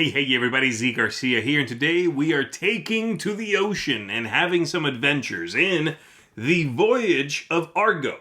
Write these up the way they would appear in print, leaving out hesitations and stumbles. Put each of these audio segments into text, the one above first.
Hey everybody, Garcia here, and today we are taking to the ocean and having some adventures in the Voyage of Argo.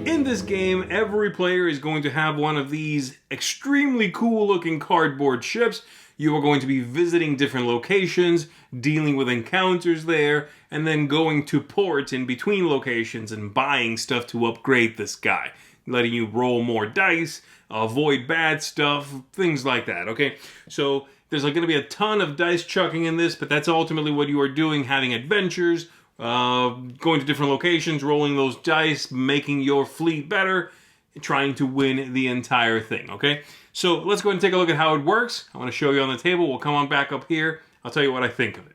In this game, every player is going to have one of these extremely cool looking cardboard ships. You are going to be visiting different locations, dealing with encounters there, and then going to ports in between locations and buying stuff to upgrade this guy. Letting you roll more dice, avoid bad stuff, things like that, okay? So there's going to be a ton of dice chucking in this, but that's ultimately what you are doing, having adventures, going to different locations, rolling those dice, making your fleet better, trying to win the entire thing, okay? So let's go ahead and take a look at how it works. I want to show you on the table. We'll come on back up here. I'll tell you what I think of it.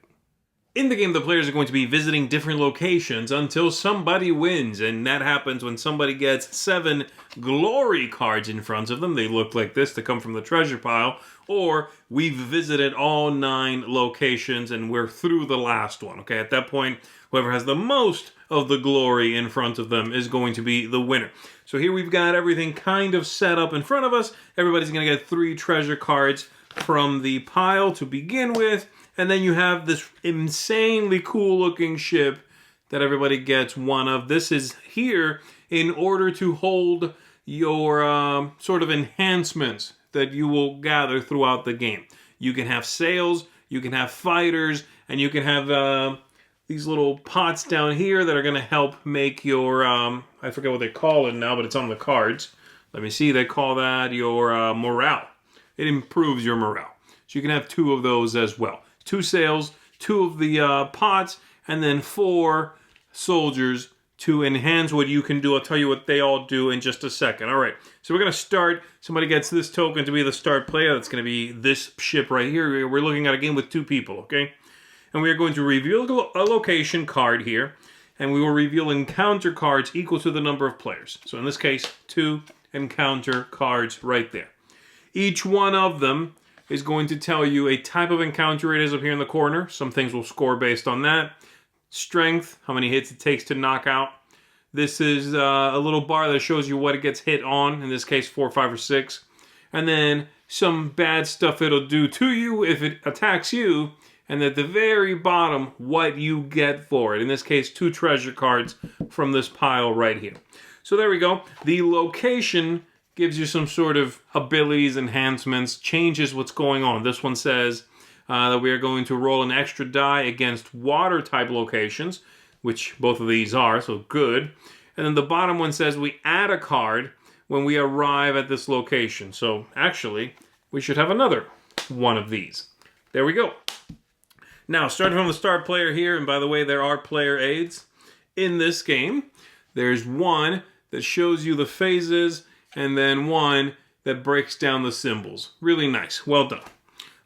In the game, the players are going to be visiting different locations until somebody wins, and that happens when somebody gets 7 glory cards in front of them. They look like this to come from the treasure pile, or we've visited all 9 locations and we're through the last one, okay? At that point, whoever has the most of the glory in front of them is going to be the winner. So here we've got everything kind of set up in front of us. Everybody's going to get 3 treasure cards from the pile to begin with. And then you have this insanely cool looking ship that everybody gets one of. This is here in order to hold your sort of enhancements that you will gather throughout the game. You can have sails, you can have fighters, and you can have these little pots down here that are going to help make your, I forget what they call it now, but it's on the cards. Let me see, they call that your morale. It improves your morale. So you can have 2 of those as well. 2 sails, 2 of the pots, and then 4 soldiers to enhance what you can do. I'll tell you what they all do in just a second. All right, so we're going to start. Somebody gets this token to be the start player. That's going to be this ship right here. We're looking at a game with 2 people, okay? And we are going to reveal a location card here, and we will reveal encounter cards equal to the number of players. So in this case, 2 encounter cards right there. Each one of them is going to tell you a type of encounter it is up here in the corner. Some things will score based on that. Strength, how many hits it takes to knock out. This is a little bar that shows you what it gets hit on, in this case 4, 5, or 6. And then some bad stuff it'll do to you if it attacks you. And at the very bottom, what you get for it. In this case, 2 treasure cards from this pile right here. So there we go. The location gives you some sort of abilities, enhancements, changes what's going on. This one says that we are going to roll an extra die against water-type locations, which both of these are, so good. And then the bottom one says we add a card when we arrive at this location. So actually, we should have another one of these. There we go. Now, starting from the start player here, and by the way, there are player aids in this game. There's one that shows you the phases, and then one that breaks down the symbols. Really nice. Well done.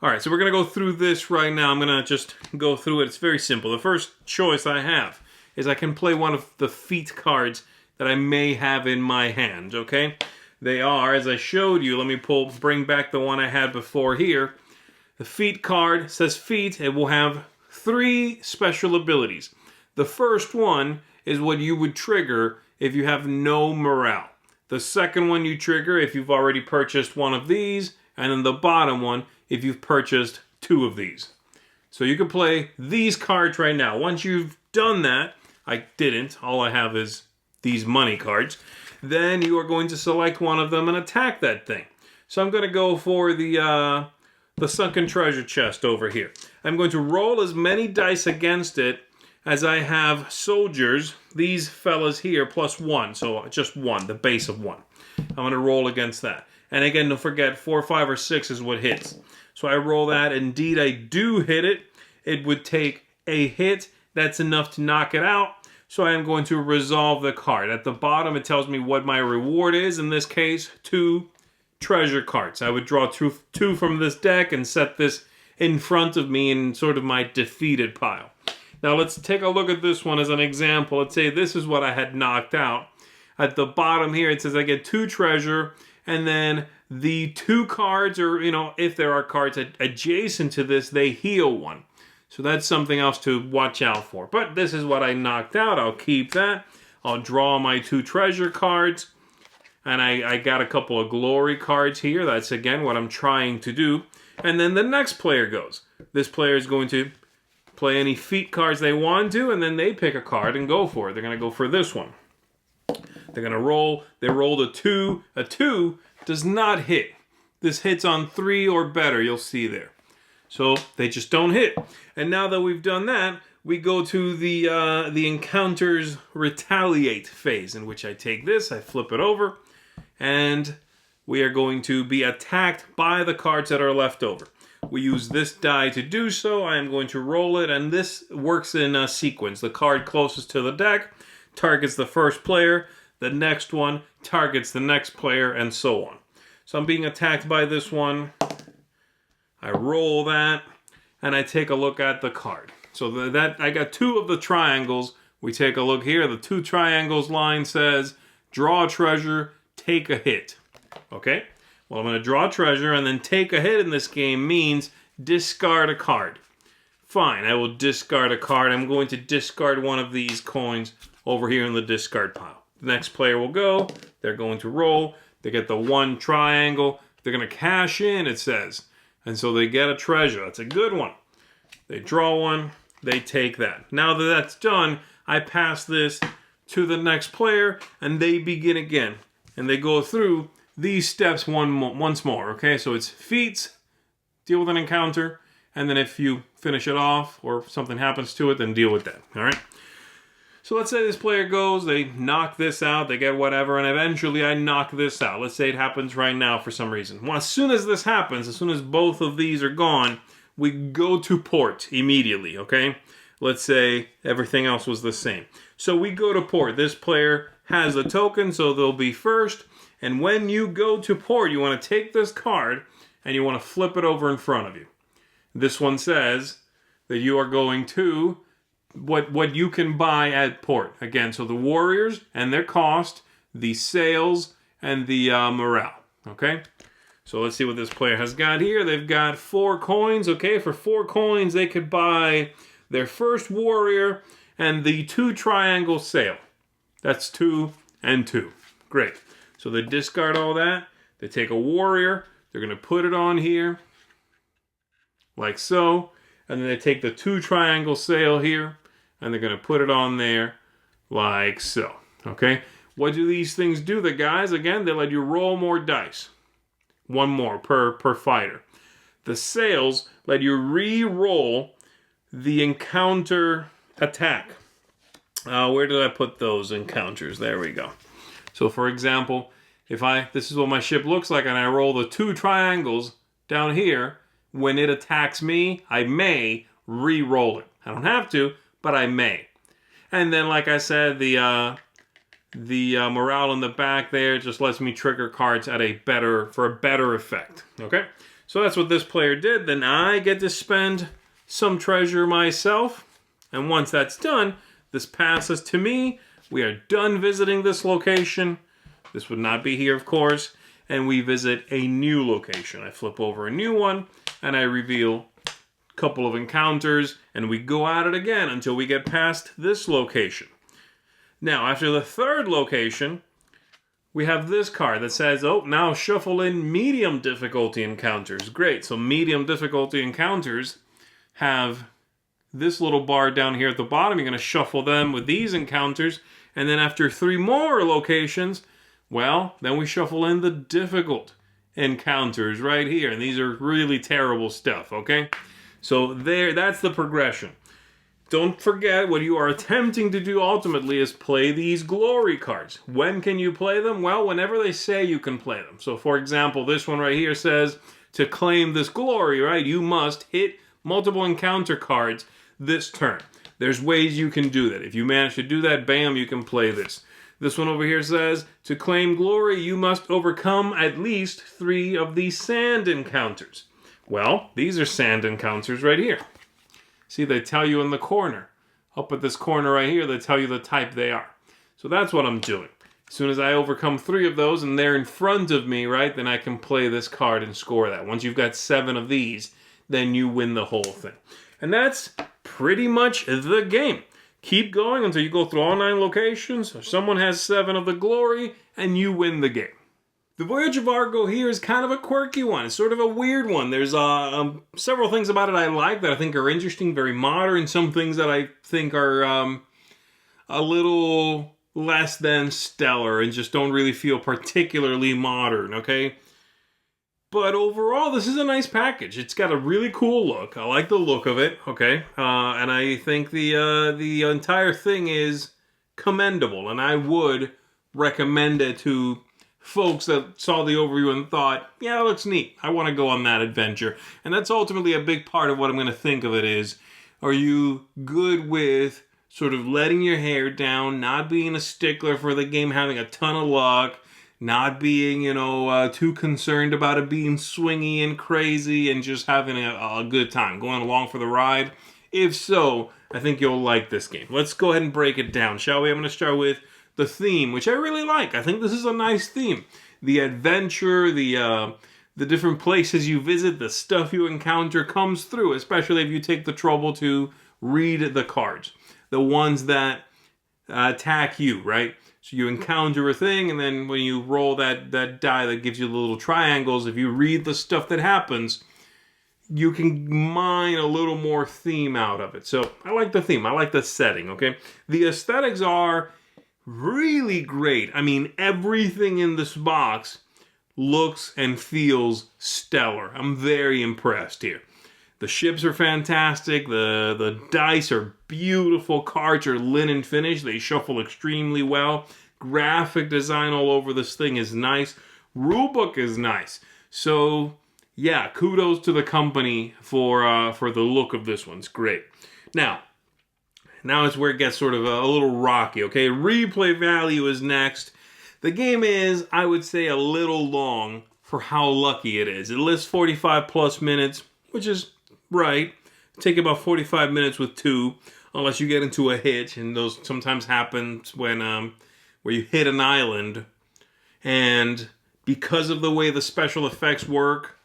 All right, so we're going to go through this right now. I'm going to just go through it. It's very simple. The first choice I have is I can play one of the feat cards that I may have in my hand, okay? They are, as I showed you, let me bring back the one I had before here. The feat card says feat. It will have 3 special abilities. The first one is what you would trigger if you have no morale. The second one you trigger if you've already purchased one of these, and then the bottom one if you've purchased 2 of these. So you can play these cards right now. Once you've done that, I didn't, all I have is these money cards, then you are going to select one of them and attack that thing. So I'm going to go for the sunken treasure chest over here. I'm going to roll as many dice against it as I have soldiers, these fellas here, plus 1. So just 1, the base of 1. I'm going to roll against that. And again, don't forget, 4, 5, or 6 is what hits. So I roll that. Indeed, I do hit it. It would take a hit. That's enough to knock it out. So I am going to resolve the card. At the bottom, it tells me what my reward is. In this case, 2 treasure cards. I would draw 2 from this deck and set this in front of me in sort of my defeated pile. Now let's take a look at this one as an example. Let's say this is what I had knocked out. At the bottom here, it says I get 2 treasure, and then the 2 cards, or if there are cards adjacent to this, they heal 1. So that's something else to watch out for. But this is what I knocked out. I'll keep that. I'll draw my 2 treasure cards. And I got a couple of glory cards here. That's, again, what I'm trying to do. And then the next player goes. This player is going to play any feat cards they want to, and then they pick a card and go for it. They're going to go for this one. They're going to roll. They rolled a 2. A 2 does not hit. This hits on 3 or better, you'll see there. So they just don't hit. And now that we've done that, we go to the encounters retaliate phase, in which I take this, I flip it over, and we are going to be attacked by the cards that are left over. We use this die to do so. I am going to roll it, and this works in a sequence. The card closest to the deck targets the first player, the next one targets the next player, and so on. So I'm being attacked by this one. I roll that, and I take a look at the card. So that I got 2 of the triangles. We take a look here. The 2 triangles line says, draw a treasure, take a hit. Okay? Well, I'm going to draw a treasure, and then take a hit in this game means discard a card. Fine, I will discard a card. I'm going to discard one of these coins over here in the discard pile. The next player will go. They're going to roll. They get the 1 triangle. They're going to cash in, it says. And so they get a treasure. That's a good one. They draw one. They take that. Now that that's done, I pass this to the next player, and they begin again. And they go through these steps once more, okay? So it's feats, deal with an encounter, and then if you finish it off or something happens to it, then deal with that, all right? So let's say this player goes, they knock this out, they get whatever, and eventually I knock this out. Let's say it happens right now for some reason. Well, as soon as this happens, as soon as both of these are gone, we go to port immediately, okay? Let's say everything else was the same. So we go to port. This player has a token, so they'll be first. And when you go to port, you want to take this card and you want to flip it over in front of you. This one says that you are going to what you can buy at port. Again, so the warriors and their cost, the sales, and the morale. Okay? So let's see what this player has got here. They've got 4 coins. Okay, for 4 coins, they could buy their first warrior and the 2 triangle sale. That's 2 and 2. Great. So they discard all that. They take a warrior. They're going to put it on here. Like so. And then they take the 2 triangle sale here. And they're going to put it on there. Like so. Okay. What do these things do, the guys? Again, they let you roll more dice. 1 more per fighter. The sales let you re-roll the encounter attack. Where did I put those encounters? There we go. So for example, if this is what my ship looks like, and I roll the 2 triangles down here, when it attacks me, I may re-roll it. I don't have to, but I may. And then, like I said, the morale in the back there just lets me trigger cards at for a better effect. Okay, so that's what this player did. Then I get to spend some treasure myself, and once that's done, this passes to me. We are done visiting this location. This would not be here, of course. And we visit a new location. I flip over a new one, and I reveal a couple of encounters, and we go at it again until we get past this location. Now, after the 3rd location, we have this card that says, oh, now shuffle in medium difficulty encounters. Great. So medium difficulty encounters have this little bar down here at the bottom. You're going to shuffle them with these encounters. And then after 3 more locations, well, then we shuffle in the difficult encounters right here. And these are really terrible stuff, okay? So that's the progression. Don't forget, what you are attempting to do ultimately is play these glory cards. When can you play them? Well, whenever they say you can play them. So for example, this one right here says, to claim this glory, right, you must hit multiple encounter cards this turn. There's ways you can do that. If you manage to do that, bam, you can play this. This one over here says, to claim glory, you must overcome at least 3 of these sand encounters. Well, these are sand encounters right here. See, they tell you in the corner. Up at this corner right here, they tell you the type they are. So that's what I'm doing. As soon as I overcome 3 of those and they're in front of me, right, then I can play this card and score that. Once you've got 7 of these, then you win the whole thing. And that's pretty much the game. Keep going until you go through all 9 locations, or someone has 7 of the glory, and you win the game. The Voyage of Argo here is kind of a quirky one. It's sort of a weird one. There's several things about it I like that I think are interesting, very modern. Some things that I think are a little less than stellar and just don't really feel particularly modern, okay? But overall, this is a nice package. It's got a really cool look. I like the look of it, okay? And I think the entire thing is commendable, and I would recommend it to folks that saw the overview and thought, yeah, that looks neat. I want to go on that adventure. And that's ultimately a big part of what I'm going to think of it is, are you good with sort of letting your hair down, not being a stickler for the game having a ton of luck, not being, too concerned about it being swingy and crazy and just having a good time, going along for the ride? If so, I think you'll like this game. Let's go ahead and break it down, shall we? I'm going to start with the theme, which I really like. I think this is a nice theme. The adventure, the different places you visit, the stuff you encounter comes through, especially if you take the trouble to read the cards. The ones that attack you, right? So you encounter a thing, and then when you roll that die that gives you the little triangles, if you read the stuff that happens, you can mine a little more theme out of it. So I like the theme. I like the setting, okay? The aesthetics are really great. I mean, everything in this box looks and feels stellar. I'm very impressed here. The ships are fantastic. The dice are beautiful. Cards are linen finish. They shuffle extremely well. Graphic design all over this thing is nice. Rulebook is nice. So, yeah, kudos to the company for the look of this one. It's great. Now is where it gets sort of a little rocky, okay? Replay value is next. The game is, I would say, a little long for how lucky it is. It lists 45 plus minutes, which is right. Take about 45 minutes with 2, unless you get into a hitch, and those sometimes happen when where you hit an island, and because of the way the special effects work,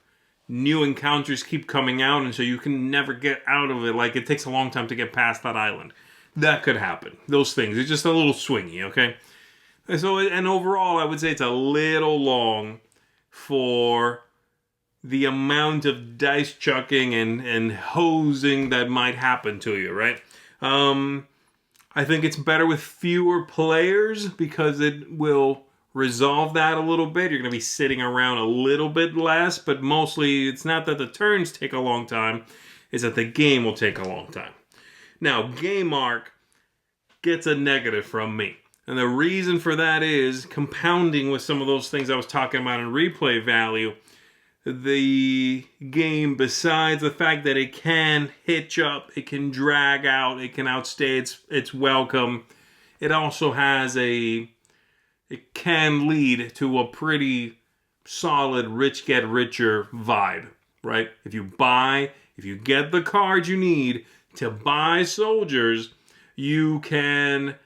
new encounters keep coming out, and so you can never get out of it. Like, it takes a long time to get past that island. That could happen. Those things. It's just a little swingy, okay? And overall, I would say it's a little long for the amount of dice chucking and hosing that might happen to you, right? I think it's better with fewer players because it will resolve that a little bit. You're going to be sitting around a little bit less, but mostly it's not that the turns take a long time, it's that the game will take a long time. Now, Game Arc gets a negative from me. And the reason for that is compounding with some of those things I was talking about in replay value. The game, besides the fact that it can hitch up, it can drag out, it can outstay its welcome, it also has it can lead to a pretty solid rich get richer vibe, right? If you get the cards you need to buy soldiers, you can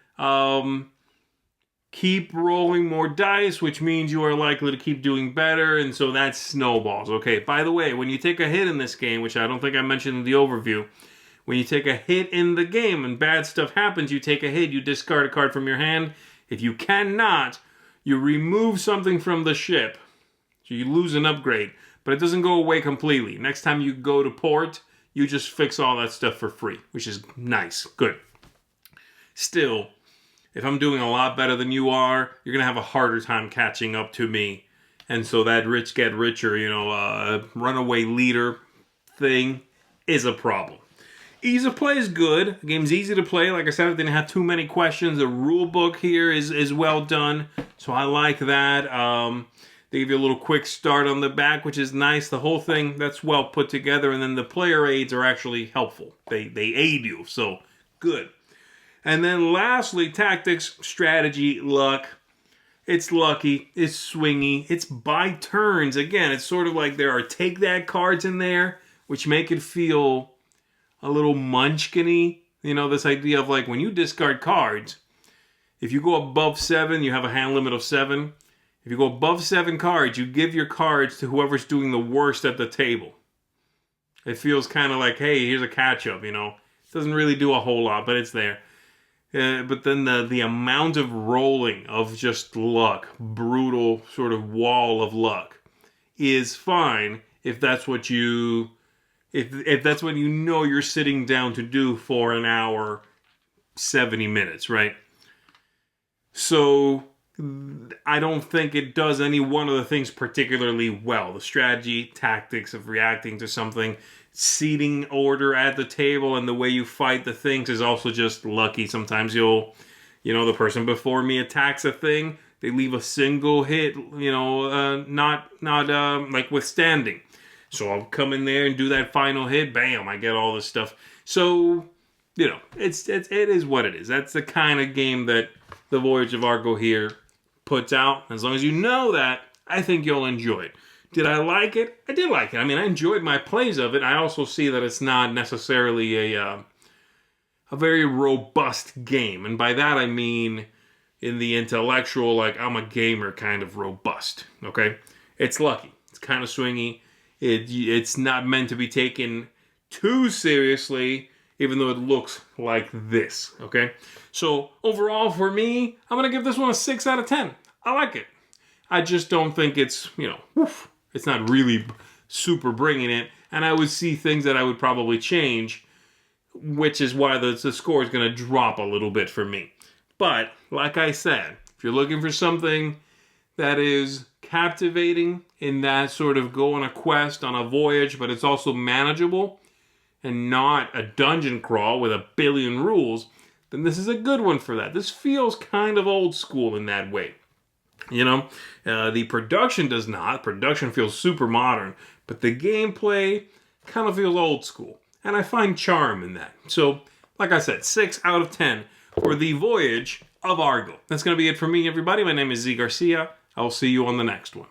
keep rolling more dice, which means you are likely to keep doing better, and so that snowballs. Okay, by the way, when you take a hit in this game, which I don't think I mentioned in the overview, when you take a hit in the game and bad stuff happens, you take a hit, you discard a card from your hand. If you cannot, you remove something from the ship, so you lose an upgrade, but it doesn't go away completely. Next time you go to port, you just fix all that stuff for free, which is nice, good. Still, if I'm doing a lot better than you are, you're going to have a harder time catching up to me. And so that rich get richer, runaway leader thing is a problem. Ease of play is good. The game's easy to play. Like I said, it didn't have too many questions. The rule book here is well done. So I like that. They give you a little quick start on the back, which is nice. The whole thing, that's well put together. And then the player aids are actually helpful. They aid you. So good. And then lastly, tactics, strategy, luck. It's lucky, it's swingy, it's by turns. Again, it's sort of like there are take that cards in there, which make it feel a little munchkin-y. This idea of like when you discard cards, if you go above 7, you have a hand limit of 7. If you go above 7 cards, you give your cards to whoever's doing the worst at the table. It feels kind of like, hey, here's a catch-up, you know. It doesn't really do a whole lot, but it's there. But then the amount of rolling of just luck, brutal sort of wall of luck, is fine if that's what you if that's what you know you're sitting down to do for an hour, 70 minutes, right? So I don't think it does any one of the things particularly well. The strategy, tactics of reacting to something, seating order at the table, and the way you fight the things is also just lucky. Sometimes the person before me attacks a thing, they leave a single hit, not like withstanding. So I'll come in there and do that final hit, bam, I get all this stuff. So, it is what it is. That's the kind of game that the Voyage of Argo here puts out. As long as you know that, I think you'll enjoy it. Did I like it? I did like it. I mean, I enjoyed my plays of it. I also see that it's not necessarily a very robust game. And by that I mean in the intellectual, like, I'm a gamer kind of robust. Okay? It's lucky. It's kind of swingy. It's not meant to be taken too seriously, even though it looks like this. Okay? So overall, for me, I'm going to give this one a 6 out of 10. I like it. I just don't think it's, it's not really super bringing it. And I would see things that I would probably change, which is why the score is going to drop a little bit for me. But, like I said, if you're looking for something that is captivating in that sort of go on a quest, on a voyage, but it's also manageable and not a dungeon crawl with a billion rules, then this is a good one for that. This feels kind of old school in that way. The production does not. Production feels super modern, but the gameplay kind of feels old school. And I find charm in that. So, like I said, 6 out of 10 for the Voyage of Argo. That's going to be it for me, everybody. My name is Garcia. I'll see you on the next one.